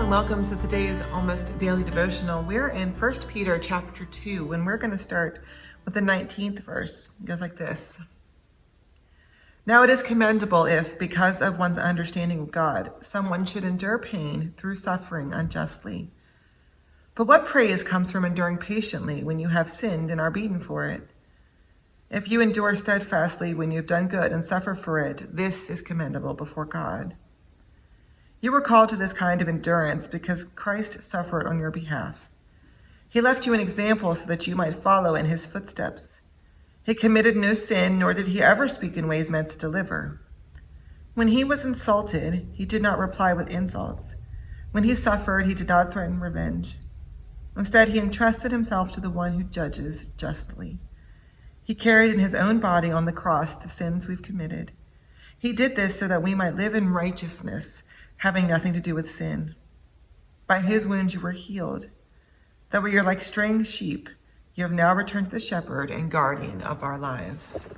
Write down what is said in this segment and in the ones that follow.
and welcome to today's almost daily devotional. We're in 1 Peter chapter 2, and we're going to start with the 19th verse. It goes like this. Now it is commendable if, because of one's understanding of God, someone should endure pain through suffering unjustly. But what praise comes from enduring patiently when you have sinned and are beaten for it? If you endure steadfastly when you have done good and suffer for it, this is commendable before God. You were called to this kind of endurance because Christ suffered on your behalf. He left you an example so that you might follow in his footsteps. He committed no sin, nor did he ever speak in ways meant to deliver. When he was insulted, he did not reply with insults. When he suffered, he did not threaten revenge. Instead, he entrusted himself to the one who judges justly. He carried in his own body on the cross the sins we've committed. He did this so that we might live in righteousness, having nothing to do with sin. By his wounds you were healed. Though we are like straying sheep, you have now returned to the shepherd and guardian of our lives.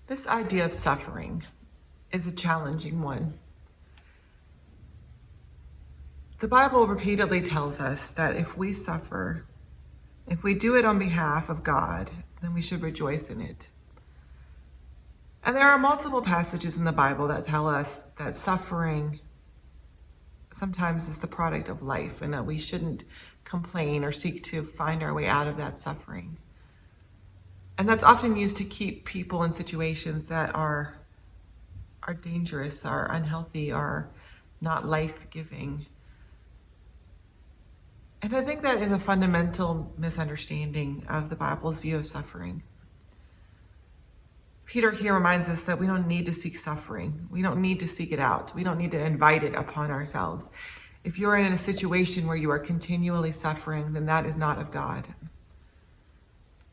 This idea of suffering is a challenging one. The Bible repeatedly tells us that if we suffer, if we do it on behalf of God, then we should rejoice in it. And there are multiple passages in the Bible that tell us that suffering sometimes is the product of life and that we shouldn't complain or seek to find our way out of that suffering. And that's often used to keep people in situations that are dangerous, are unhealthy, are not life-giving. And I think that is a fundamental misunderstanding of the Bible's view of suffering. Peter here reminds us that we don't need to seek suffering. We don't need to seek it out. We don't need to invite it upon ourselves. If you're in a situation where you are continually suffering, then that is not of God.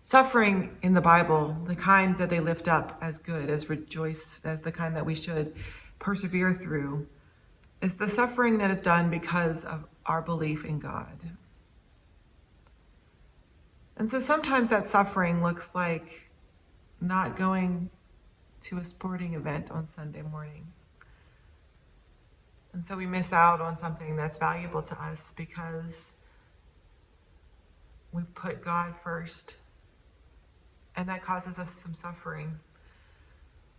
Suffering in the Bible, the kind that they lift up as good, as rejoice, as the kind that we should persevere through, is the suffering that is done because of our belief in God. And so sometimes that suffering looks like not going to a sporting event on Sunday morning. And so we miss out on something that's valuable to us because we put God first, and that causes us some suffering.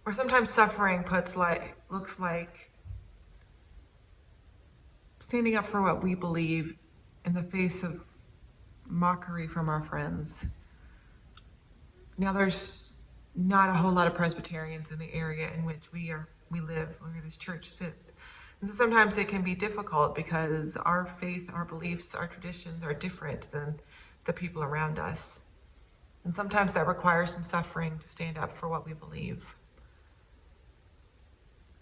Or sometimes suffering looks like standing up for what we believe in the face of mockery from our friends. Now, there's not a whole lot of Presbyterians in the area in which we live, where this church sits. And so sometimes it can be difficult because our faith, our beliefs, our traditions are different than the people around us. And sometimes that requires some suffering to stand up for what we believe.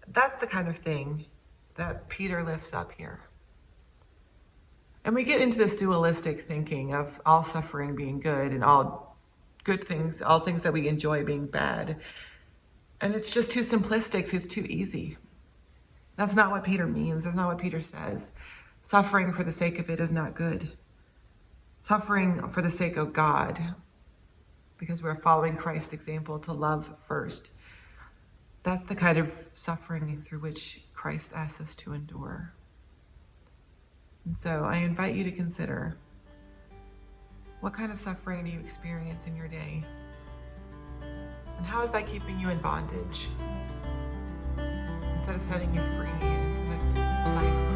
That's the kind of thing that Peter lifts up here. And we get into this dualistic thinking of all suffering being good and all good things, all things that we enjoy being bad. And it's just too simplistic, it's too easy. That's not what Peter means. That's not what Peter says. Suffering for the sake of it is not good. Suffering for the sake of God, because we're following Christ's example to love first. That's the kind of suffering through which Christ asks us to endure. And so I invite you to consider, what kind of suffering do you experience in your day? And how is that keeping you in bondage instead of setting you free into the life